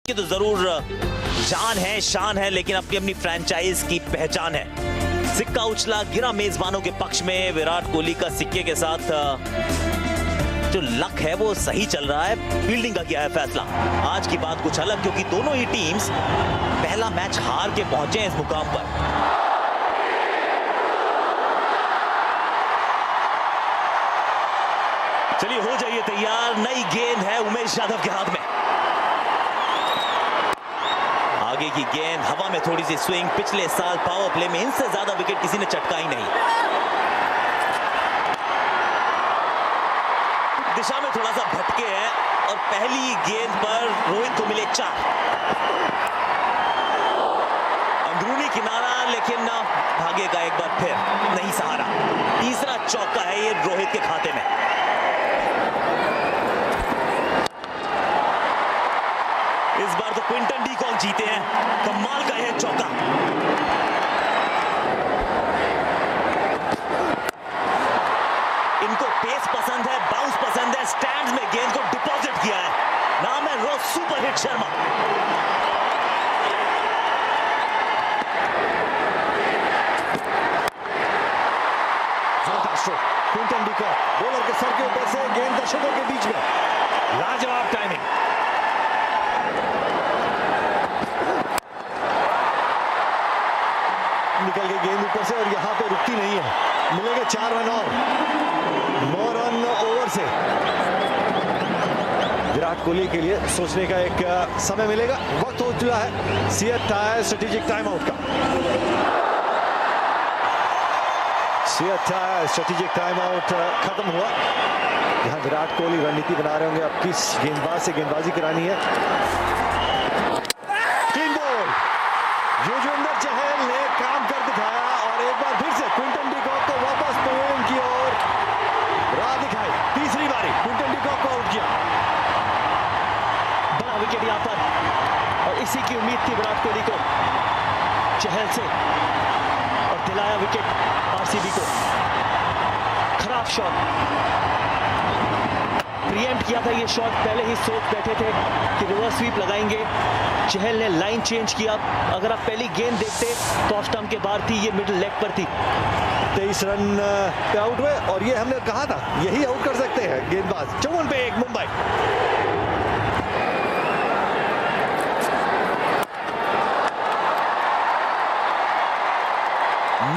की तो जरूर जान है, शान है, लेकिन अपनी अपनी फ्रेंचाइज की पहचान है। सिक्का उछला गिरा मेजबानों के पक्ष में। विराट कोहली का सिक्के के साथ जो लक है वो सही चल रहा है। फील्डिंग का किया है फैसला। आज की बात कुछ अलग, क्योंकि दोनों ही टीम्स पहला मैच हार के पहुंचे इस मुकाम पर। चलिए हो जाइए तैयार। नई गेंद है उमेश यादव के हाथ में। आगे की गेंद हवा में, थोड़ी सी स्विंग। पिछले साल पावर प्ले में इनसे ज्यादा विकेट किसी ने चटका ही नहीं। दिशा में थोड़ा सा भटके हैं और पहली गेंद पर रोहित को मिले 4। अंदरूनी किनारा, लेकिन भागेगा एक बार फिर, नहीं सहारा। तीसरा चौका है ये रोहित के खाते में। इस बार तो क्विंटन डी कॉक जीते हैं। कमाल का यह चौका। इनको पेस पसंद है, बाउंस पसंद है। स्टैंड्स में गेंद को डिपॉजिट किया है। नाम है रोज सुपर हिट शर्मा। जोरदार stroke. Quinton de Kock bowler के सर के ऊपर से गेंद दर्शकों के बीच में। लाजवाब टाइमिंग। निकल गई गेंद ऊपर से और यहां पे रुकती नहीं है। मिलेंगे 4 रन और 9 रन ओवर से। विराट कोहली के लिए सोचने का एक समय मिलेगा। वक्त हो चुका है CEAT tyre strategic time out का। CEAT tyre strategic time out खत्म हुआ। यहां विराट कोहली रणनीति बना रहे होंगे अब किस गेंदबाज से गेंदबाजी करानी है। Clean ball. युजवेंद्र चहल ने काम कर दिखाया और एक बार फिर से क्विंटन डी कॉक को वापस पवेलियन की ओर राह दिखाई। तीसरी बारी क्विंटन डी कॉक को आउट किया। बड़ा विकेट यहां पर और इसी की उम्मीद थी विराट कोहली को चहल से, और दिलाया विकेट आरसीबी को। खराब शॉट, प्रीएम्प्ट किया था ये शॉट। पहले ही सोच बैठे थे कि रिवर्स स्वीप लगाएंगे। चहल ने लाइन चेंज किया। अगर आप पहली गेंद देखते तो ऑफ स्टंप के बाहर थी, ये मिडिल लेग पर थी। 23 रन पे आउट हुए और ये हमने कहा था यही आउट कर सकते हैं गेंदबाज। 54 पे 1 मुंबई।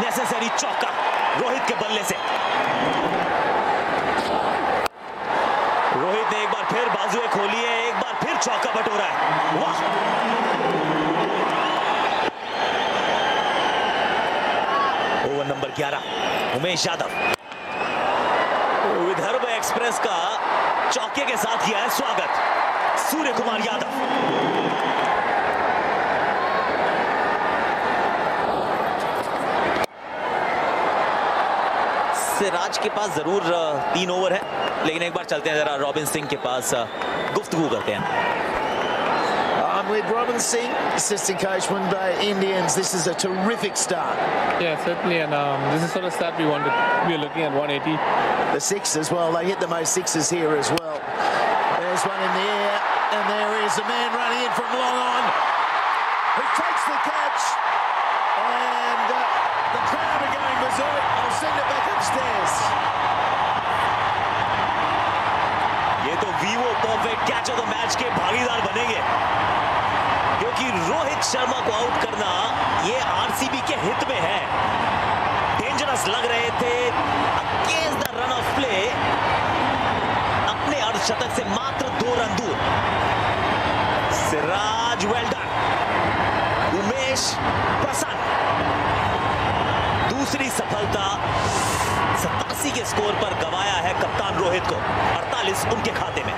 नेसेसरी चौका रोहित के बल्ले से। रोहित ने एक बार फिर बाजुएं खोली है। एक बार फिर चौका बटोरा है। वाह! Over number 11 Umesh Yadav. Vidarbha express का चौके के साथ किया है स्वागत सूर्य कुमार यादव। सिराज के पास जरूर 3 ओवर है, लेकिन एक बार चलते हैं जरा रॉबिन सिंह के पास, गुफ्तगू करते हैं। With Robin Singh, assistant coach Mumbai Indians, this is a terrific start. Yeah, certainly, and this is sort of start we wanted. We are looking at 180. The sixes, well, they hit the most sixes here as well. There's one in the air, and there is a man running in from long on, who takes the catch, and the crowd are going berserk. I'll send it back upstairs. ये तो Vivo perfect catch of the match के भागीदार बनेंगे, क्योंकि रोहित शर्मा को out करना ये RCB के हित में है। डेंजरस लग रहे थे against the run of play. अपने अर्धशतक से मात्र 2 रन दूर। Siraj well done. उमेश प्रसन्न। दूसरी सफलता 87 के स्कोर पर गवाया है कप्तान रोहित को। 48 उनके खाते में।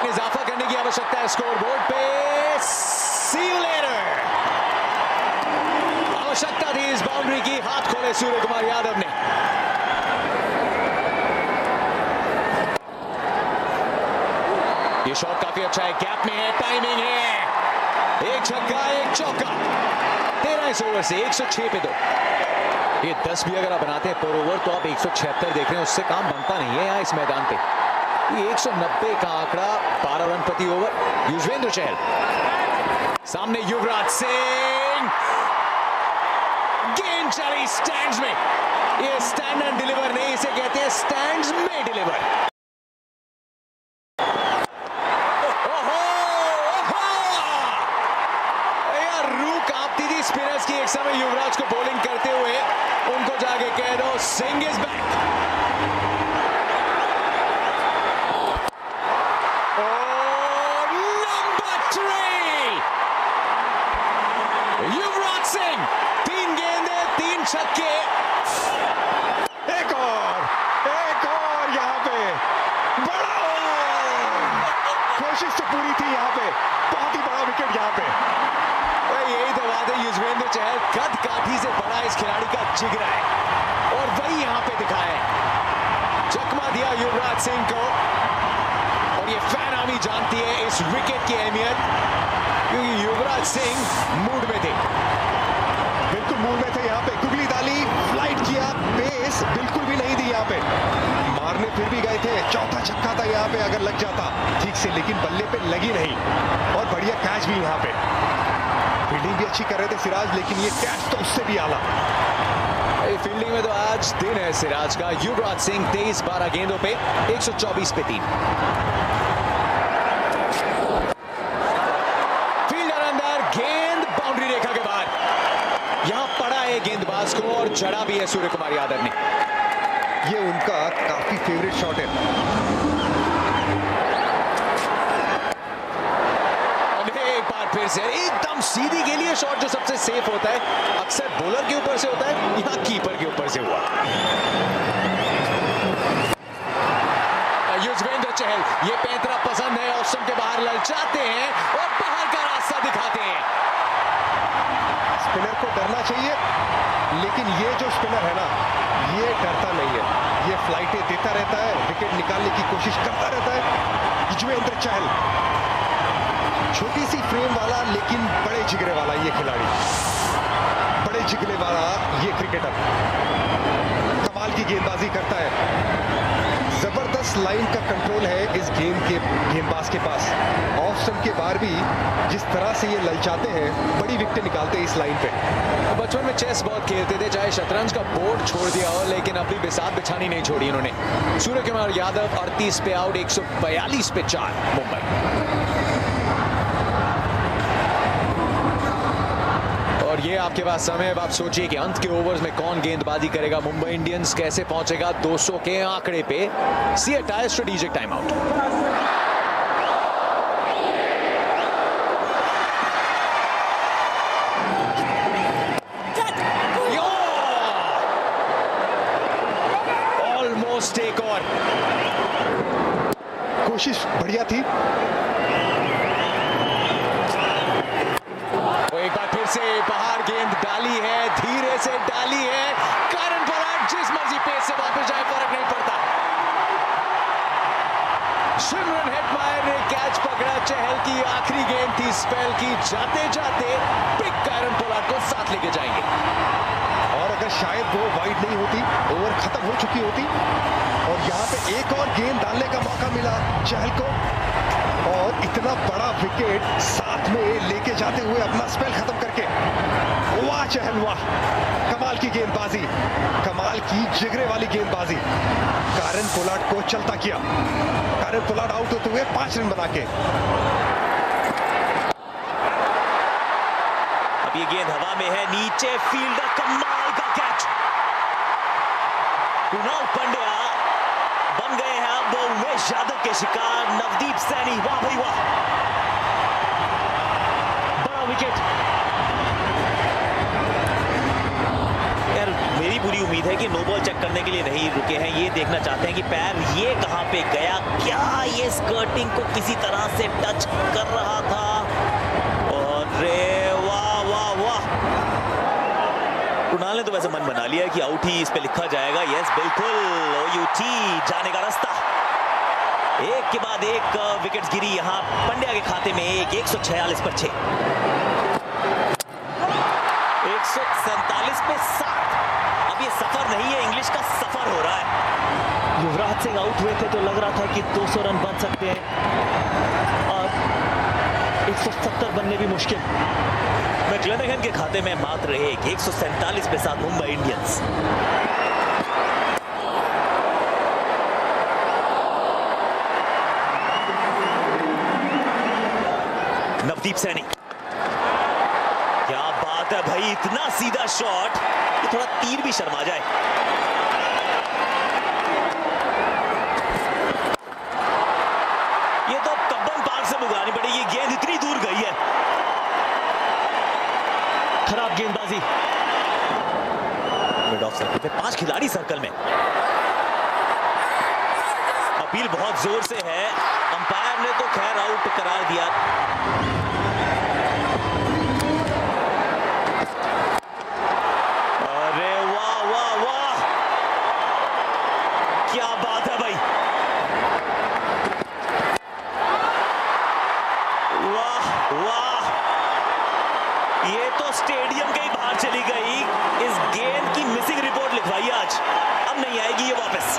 इजाफा करने की आवश्यकता है स्कोर बोर्ड पे। See you later। आवश्यकता थी इस बाउंड्री की। हाथ खोले सूर्य कुमार यादव ने। ये शॉट काफी अच्छा है, गैप में है, टाइमिंग है। एक छक्का एक चौका। 13 ओवर से 106 पे 2। ये 10 भी अगर आप बनाते हैं पर ओवर तो आप 176 देख रहे हैं, उससे काम बनता नहीं है यहाँ इस मैदान पे। 190 का आंकड़ा, 12 रन प्रति ओवर। युजवेंद्र चहल सामने, युवराज सिंह, गेंद चली स्टैंड्स में। ये स्टैंड एंड डिलीवर नहीं, इसे कहते हैं स्टैंड्स में डिलीवर। यार रूह कांपती थी स्पिनर्स की एक समय युवराज को बॉलिंग करते हुए। उनको जाके कह दो सिंह इज बैक। युवराज सिंह, 3 गेंदें 3 छक्के। एक और यहाँ पे बड़ा कोशिश तो पूरी थी यहाँ पे, बहुत ही बड़ा विकेट यहाँ पे। यही तो बात है, युजवेंद्र चहल कद काठी से बड़ा इस खिलाड़ी का जिगरा है और वही यहाँ पे दिखा है। चकमा दिया युवराज सिंह को और ये फैन आर्मी जानती है इस विकेट की अहमियत, क्योंकि युवराज सिंह मूड में थे। बिल्कुल मूड में थे यहाँ पे। गुगली डाली, फ्लाइट किया, पेस बिल्कुल भी नहीं दी यहाँ पे। मारने फिर भी गए थे, चौथा छक्का था यहाँ पे अगर लग जाता ठीक से, लेकिन बल्ले पे लगी नहीं। और बढ़िया कैच भी यहाँ पे, फील्डिंग भी अच्छी कर रहे थे सिराज, लेकिन ये कैच तो उससे भी आला। फील्डिंग में तो आज दिन है सिराज का। युवराज सिंह 23-12 गेंदों पे 124 पे 3। फील्डर अंदर, गेंद बाउंड्री रेखा के बाहर। यहां पड़ा है गेंदबाज को और चढ़ा भी है सूर्य कुमार यादव ने। ये उनका काफी फेवरेट शॉट है। एक बार फिर से एकदम सीधी के लिए शॉट, जो सबसे सेफ होता है। अक्सर बॉलर के ऊपर से होता है, यहां कीपर के ऊपर से हुआ। युजवेंद्र चहल, ये पैंतरा पसंद है, ऑफ स्टंप के बाहर ललचाते हैं और बाहर का रास्ता दिखाते हैं। स्पिनर को डरना चाहिए, लेकिन ये जो स्पिनर है ना, ये डरता नहीं है। ये फ्लाइटें देता रहता है, विकेट निकालने की कोशिश करता रहता है। युजवेंद्र चहल, छोटी सी फ्रेम वाला लेकिन बड़े जिगरे वाला ये खिलाड़ी, बड़े जिगरे वाला ये क्रिकेटर, कमाल की गेंदबाजी करता है। जबरदस्त लाइन का कंट्रोल है इस गेंदबाज के पास। ऑफ स्टंप के बाहर भी जिस तरह से ये ललचाते हैं, बड़ी विकेट निकालते हैं इस लाइन पे। बचपन में चेस बहुत खेलते थे, चाहे शतरंज का बोर्ड छोड़ दिया हो, लेकिन अपनी बिसात बिछानी नहीं छोड़ी इन्होंने। सूर्य कुमार यादव 38 पे आउट, 142 पे 4 मुंबई। और ये आपके पास समय, अब आप सोचिए कि अंत के ओवर्स में कौन गेंदबाजी करेगा। मुंबई इंडियंस कैसे पहुंचेगा 200 के आंकड़े पे। CEAT tyre strategic time out. Almost एक और कोशिश बढ़िया थी। एक बार फिर से बाहर गेंद डाली है, धीरे से डाली है। कारण पोलार्ड जिस मर्जी पेस से वापस जाए फर्क नहीं पड़ता। सिमरन हेटमायर ने कैच पकड़ा। चहल की आखिरी गेंद थी स्पेल की, जाते जाते बिग कारण पोलार्ड को साथ लेके जाएंगे। और अगर शायद वो वाइड नहीं होती, ओवर खत्म हो चुकी होती, और यहाँ पे एक और गेंद डालने का मौका मिला चहल को, और इतना बड़ा विकेट साथ में लेके जाते हुए अपना स्पेल खत्म करके, वाह चहल वाह, कमाल की गेंदबाजी, कमाल की जिगरे वाली गेंदबाजी। कारण पोलार्ड को चलता किया। कारण पोलार्ड आउट होते हुए 5 रन बना के। अब ये गेंद हवा में है, नीचे फील्डर, कमाल का कैच। कुणाल पंड्या बन गए हैं अब उमेश यादव के शिकार। नवदीप सैनी, वाह भाई वाह, बड़ा विकेट। यार मेरी पूरी उम्मीद है कि नो बॉल चेक करने के लिए नहीं रुके हैं, ये देखना चाहते हैं कि पैर ये कहां पे गया, क्या ये स्कर्टिंग को किसी तरह से टच कर रहा था। और रे वाह वाह वाह, कुणाल ने तो वैसे मन बना लिया कि आउट ही इस पे लिखा जाएगा। यस बिल्कुल, ओयूटी जाने का रास्ता। एक के बाद एक विकेट्स गिरी यहां पंड्या के खाते में। 146 पर 6, 147 पे 7। अब ये सफर नहीं है, इंग्लिश का सफर हो रहा है। युवराज सिंह आउट हुए थे तो लग रहा था कि 200 रन बन सकते हैं और 170 बनने भी मुश्किल। मैक्लेनेगन के खाते में मात्र 147 पे साथ मुंबई इंडियंस। नवदीप सैनी, क्या बात है भाई, इतना सीधा शॉट कि थोड़ा तीर भी शर्मा जाए। ये तो कब्बन पार्क से बुगानी पड़ेगी, गेंद इतनी दूर गई है। खराब गेंदबाजी। मिड ऑफ सर्कल पे 5 खिलाड़ी सर्कल में। अपील बहुत जोर से है, अंपायर ने तो खैर आउट करार दिया। अरे वाह वाह वाह, क्या बात है भाई, वाह वाह, ये तो स्टेडियम के ही बाहर चली गई। इस गेंद की मिसिंग रिपोर्ट लिखवाई आज, अब नहीं आएगी ये वापस।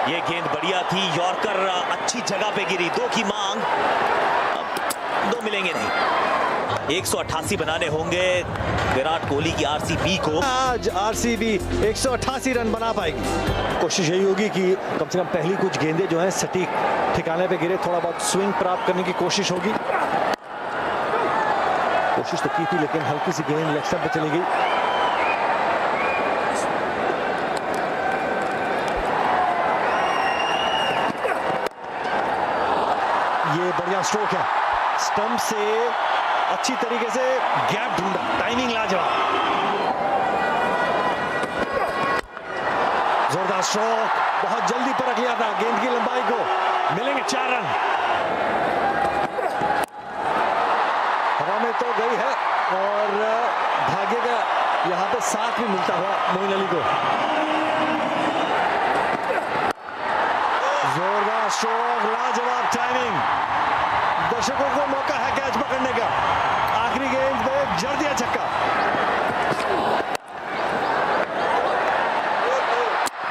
ये गेंद बढ़िया थी, यॉर्कर अच्छी जगह पे गिरी, 2 की मांग, अब 2 मिलेंगे नहीं। 188 बनाने होंगे विराट कोहली की आरसीबी को। आज आरसीबी 188 रन बना पाएगी। कोशिश यही होगी कि कम से कम पहली कुछ गेंदें जो हैं सटीक ठिकाने पे गिरे, थोड़ा बहुत स्विंग प्राप्त करने की कोशिश होगी। कोशिश तो की थी लेकिन हल्की सी गेंद लेग स्टंप पे चली गई। ये बढ़िया स्ट्रोक है, स्टंप से अच्छी तरीके से गैप ढूंढा, टाइमिंग लाजवाब। जोरदार स्ट्रोक, बहुत जल्दी परख लिया था गेंद की लंबाई को। मिलेंगे 4 रन। हवा में तो गई है और भाग्य का यहां पे साथ भी मिलता हुआ मोइन अली को। जोरदार स्ट्रोक, लाजवाब टाइमिंग, दर्शकों को मौका है कैच पकड़ने का। आखिरी गेंद पे जड़ दिया छक्का।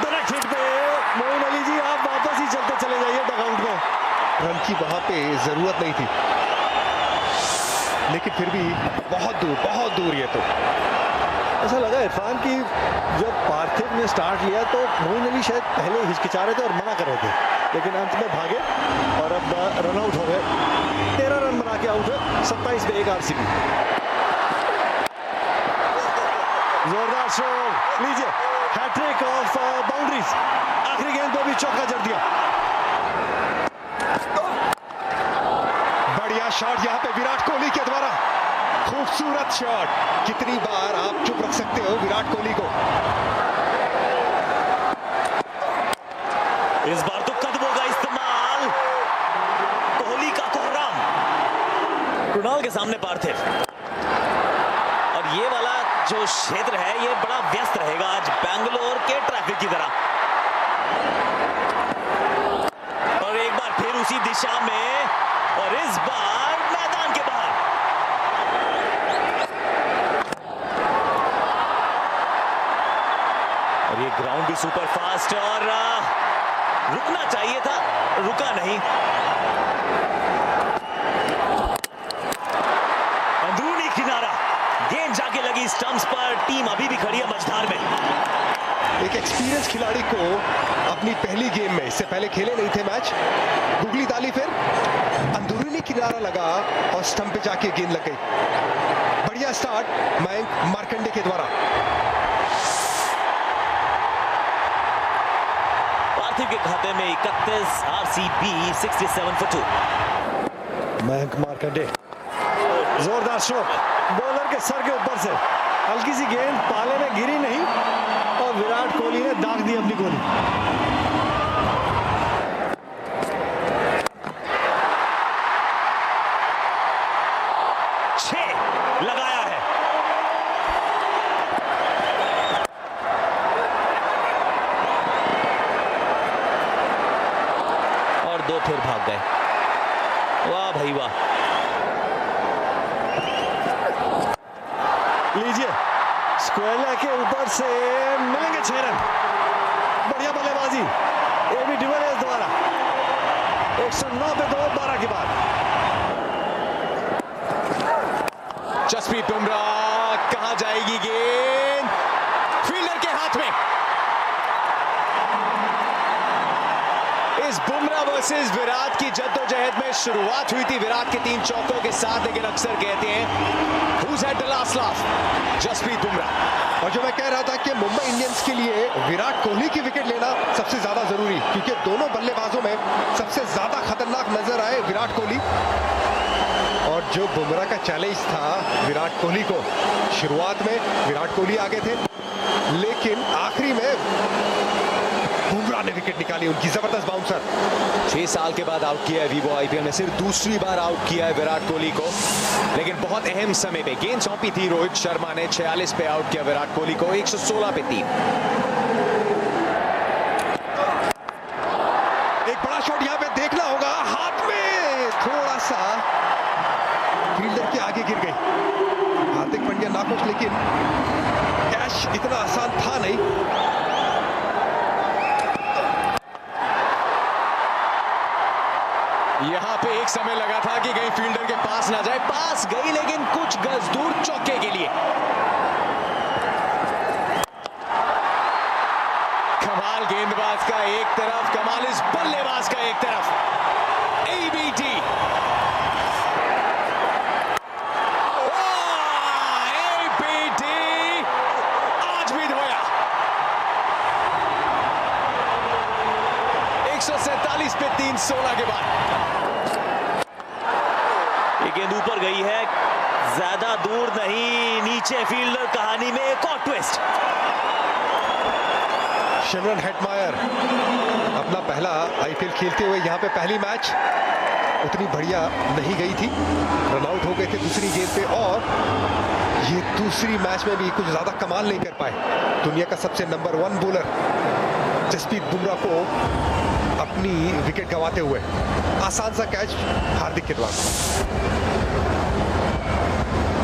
डायरेक्ट हिट पे मोइन अली जी, आप वापस ही चलते चले जाइए डगआउट में। रन की वहां पे जरूरत नहीं थी, लेकिन फिर भी बहुत दूर ये तो। ऐसा लगा इरफान की जब पार्थिव ने स्टार्ट लिया तो मोइन अली शायद पहले हिचकिचा रहे थे और मना कर रहे थे, लेकिन अंत में भागे और अब रन आउट हो गए। 13 रन बना के आउट है, 27 पे 1 आरसीबी। जोरदार स्ट्रोक, लीजिए हैट्रिक ऑफ बाउंड्रीज। आखिरी गेंद पे भी चौका जड़ दिया। बढ़िया शॉट यहाँ पे विराट कोहली के द्वारा, खूबसूरत शॉट। कितनी बार आप चुप रख सकते हो विराट कोहली को। इस बार तो कदमों का इस्तेमाल, कोहली का कोहराम, कृणाल के सामने पार्थिव। और ये वाला जो क्षेत्र है ये बड़ा व्यस्त रहेगा आज बेंगलोर के ट्रैफिक की तरह। और एक बार फिर उसी दिशा में, और इस बार मैदान के बाहर। और ये ग्राउंड भी सुपर फास्ट, और रुकना चाहिए था, रुका नहीं। अंदरूनी किनारा, गेंद जाके लगी स्टंप्स पर, टीम अभी भी खड़ी है मझधार में। एक एक्सपीरियंस खिलाड़ी को अपनी पहली गेम में, इससे पहले खेले नहीं थे मैच, गुगली डाली, फिर अंदरूनी किनारा लगा और स्टंप पे जाके गेंद लग गई। बढ़िया स्टार्ट मयंक मार्कंडे के द्वारा। पार्थिव के खाते में 31, आरसीबी 67 for 2। मयंक मार्कंडे, जोरदार स्ट्रोक, बॉलर के सर के ऊपर से हल्की सी गेंद पाले में गिरी नहीं और विराट कोहली ने दाग दी अपनी गोली। लगाया है। और 2 फिर भाग गए। वाह भाई वाह। लीजिए स्क्वेला के ऊपर से मिलेंगे 6 रन। बढ़िया बल्लेबाजी एबी डिविलियर्स द्वारा। 109 पे 12 के बाद। जसप्रीत बुमराह, कहां जाएगी गेंद? फील्डर के हाथ में। इस बुमराह वर्सेस विराट की जद्दोजहद में शुरुआत हुई थी विराट के 3 चौकों के साथ, लेकिन अक्सर कहते हैं who's had the last laugh? Jasprit Bumrah. और जो मैं कह रहा था कि मुंबई इंडियंस के लिए विराट कोहली की विकेट लेना सबसे ज्यादा जरूरी, क्योंकि दोनों बल्लेबाजों में सबसे ज्यादा खतरनाक नजर आए विराट कोहली। और जो बुमराह का चैलेंज था विराट कोहली को, शुरुआत में विराट कोहली आगे थे, लेकिन आखिरी में बुमराह ने विकेट निकाली, उनकी जबरदस्त बाउंसर। 6 साल के बाद आउट किया है वीवो आईपीएल में, सिर्फ दूसरी बार आउट किया है विराट कोहली को, लेकिन बहुत अहम समय पे गेंद सौंपी थी रोहित शर्मा ने। 46 पे आउट किया विराट कोहली को, 116 पे 3। एक बड़ा शॉट यहां पे देखना होगा, हाथ में थोड़ा सा फील्डर के आगे गिर गई। हार्दिक पांड्या नाखुश, लेकिन कैच इतना आसान था नहीं। यहां पे एक समय लगा था कि कहीं फील्डर के पास ना जाए, पास गई लेकिन कुछ गज दूर चौके के लिए। कमाल गेंदबाज का एक तरफ, कमाल इस बल्लेबाज का एक तरफ। एबीडी आज भी धोया। 147 पे 3, 16 के बाद। गेंद ऊपर गई है, ज्यादा दूर नहीं, नीचे फील्डर। कहानी में एक और ट्विस्ट। शेनन हेटमायर अपना पहला आईपीएल खेलते हुए यहां पे पहली मैच उतनी बढ़िया नहीं गई थी, रन आउट हो गए थे दूसरी गेंद पे, और ये दूसरी मैच में भी कुछ ज्यादा कमाल नहीं कर पाए। दुनिया का सबसे नंबर 1 बॉलर जसप्रीत बुमराह को अपनी विकेट गंवाते हुए। आसान सा कैच हार्दिक के द्वारा।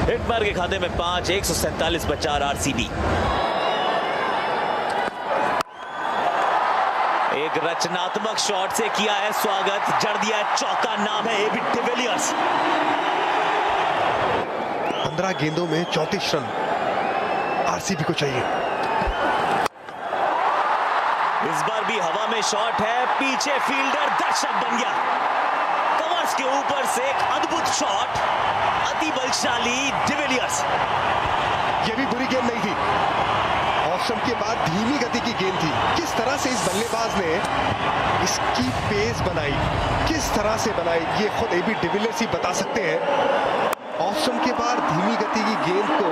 हेटमायर के खाते में 5, 147 पर 4 आरसीबी। एक रचनात्मक शॉट से किया है स्वागत, जड़ दिया है चौका, नाम है एबी डिविलियर्स। 15 गेंदों में 34 रन आरसीबी को चाहिए। इस बार भी हवा में शॉट है, पीछे फील्डर दर्शक बन गया। कवर्स के ऊपर से एक अद्भुत शॉट, अति बलशाली डिविलियर्स। यह भी बुरी गेंद नहीं थी, ऑप्शन के बाद धीमी गति की गेंद थी। किस तरह से इस बल्लेबाज ने इसकी पेस बनाई, किस तरह से बनाई, ये खुद एबी डिविलियर्स ही बता सकते हैं। ऑप्शन के बाद धीमी गति की गेंद को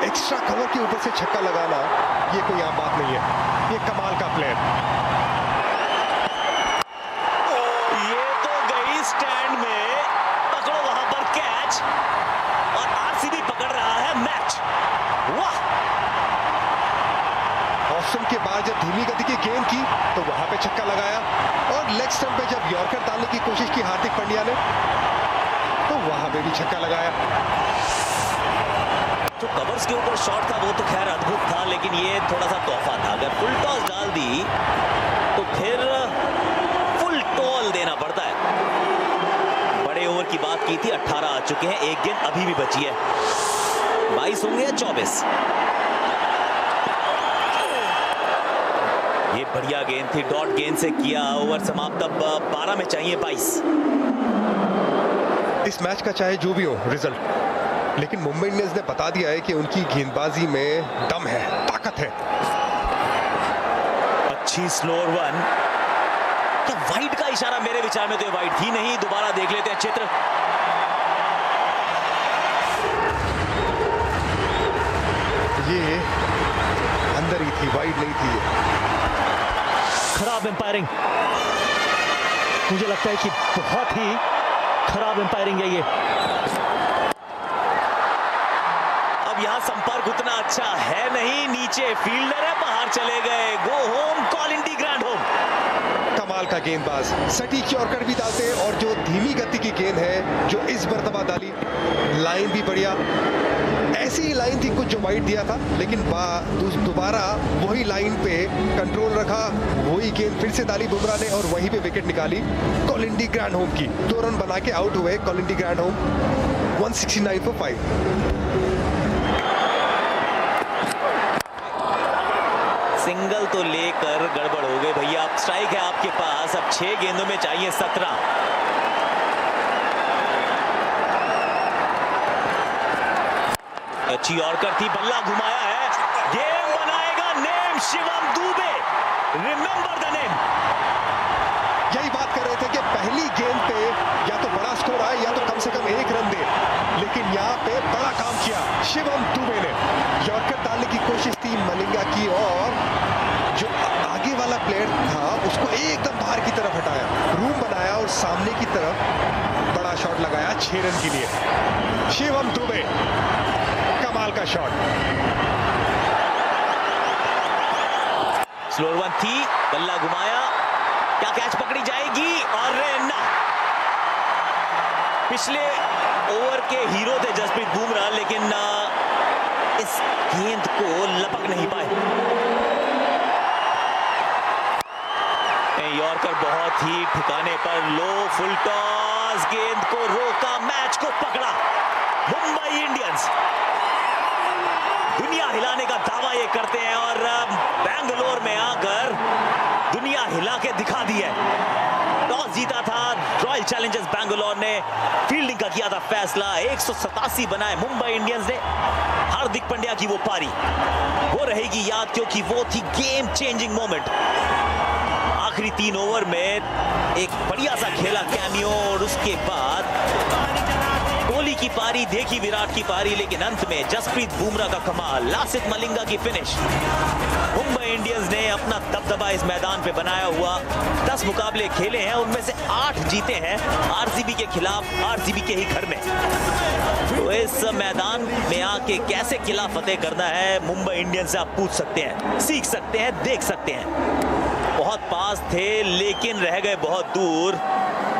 एक्स्ट्रा कवर के ऊपर से छक्का लगाना, ये कोई आम बात नहीं है, ये कमाल का प्लेयर। ये तो गई स्टैंड में, पकड़ो वहां पर कैच, और आरसीबी पकड़ रहा है मैच। वाह! ऑप्शन के बाद जब धीमी गति की गेंद की तो वहां पे छक्का लगाया, और लेग स्टंप पे जब यॉर्कर डालने की कोशिश की हार्दिक पांड्या ने, तो वहां पे भी छक्का लगाया। जो कवर्स के ऊपर शॉट था वो तो खैर अद्भुत था, लेकिन ये थोड़ा सा तोहफा था। अगर फुल टॉस डाल दी तो फिर फुल टॉल देना पड़ता है। बड़े ओवर की बात की थी, 18 आ चुके हैं, एक गेंद अभी भी बची है, 22 होंगे या 24। ये बढ़िया गेंद थी, डॉट गेंद से किया, ओवर समाप्त। अब 12 में चाहिए 22। इस मैच का चाहे जो भी हो रिजल्ट, लेकिन मुंबई इंडियंस ने बता दिया है कि उनकी गेंदबाजी में दम है, ताकत है। अच्छी स्लोअर वन। क्या वाइड का इशारा? मेरे विचार में तो ये वाइड थी नहीं, दोबारा देख लेते हैं चित्र। ये अंदर ही थी, वाइड नहीं थी। खराब एम्पायरिंग, मुझे लगता है कि बहुत ही खराब एम्पायरिंग है ये। अब यहां संपर्क उतना अच्छा है नहीं, नीचे फील्डर है, बाहर चले गए। Go home, call in the grand home. कमाल का गेंदबाज, सटीक यॉर्कर भी डालते हैं, और जो धीमी गति की गेंद है जो इस मर्तबा डाली, लाइन भी बढ़िया, ऐसी ही लाइन थी कुछ जो वाइड दिया था, लेकिन दोबारा वही लाइन पे कंट्रोल रखा, वही गेंद फिर से डाली बुमराह ने और वहीं पे विकेट निकाली कॉलिन डी ग्रैंडहोम की। 2 रन बना के आउट हुए Colin de Grandhomme, 169 for 5। Single तो लेकर गड़बड़ हो गई भैया। अब स्ट्राइक है आपके पास, अब 6 गेंदों में चाहिए 17। अच्छी यॉर्कर थी, बल्ला घुमाया है, गेम बनाएगा name Shivam Dubey. Remember the name. यही बात कर रहे थे कि पहली गेंद पे या तो बड़ा स्कोर आए या तो कम से कम 1 रन दे, लेकिन यहाँ पे बड़ा काम किया शिवम दुबे ने। यॉर्कर डालने की कोशिश थी मलिंगा की और जो आगे वाला प्लेयर था उसको एकदम बाहर की तरफ हटाया, रूम बनाया और सामने की तरफ बड़ा शॉट लगाया 6 रन के लिए। शिवम दुबे, कमाल का शॉट। स्लोअर वन थी, बल्ला घुमाया, क्या कैच पकड़ी जाएगी? और ना, पिछले ओवर के हीरो थे जसप्रीत बुमराह, लेकिन इस गेंद को लपक नहीं पाए। यॉर्कर बहुत ही ठिकाने पर, लो फुल टॉस, गेंद को रोका, मैच को पकड़ा मुंबई इंडियंस। दुनिया हिलाने का दावा ये करते हैं और बेंगलोर में आकर दुनिया हिला के दिखा दी है। टॉस जीता था रॉयल चैलेंजर्स बेंगलोर ने, फील्डिंग का किया था फैसला, 187 बनाए मुंबई इंडियंस ने। हार्दिक पांड्या की वो पारी वो रहेगी याद, क्योंकि वो थी गेम चेंजिंग मोमेंट। आखिरी 3 ओवर में एक बढ़िया सा खेला कैमियो और उसके बाद कोहली की पारी देखी, विराट की पारी, लेकिन अंत में जसप्रीत बुमराह का कमाल, लासिथ मलिंगा की फिनिश। मुंबई इंडियंस ने अपना दबदबा इस मैदान पे बनाया हुआ। 10 मुकाबले खेले हैं, उनमें से 8 जीते हैं आरसीबी के खिलाफ, आरसीबी के ही घर में। तो इस मैदान में आके कैसे किला फतेह करना है मुंबई इंडियंस से आप पूछ सकते हैं, सीख सकते हैं, देख सकते हैं। बहुत पास थे लेकिन रह गए बहुत दूर।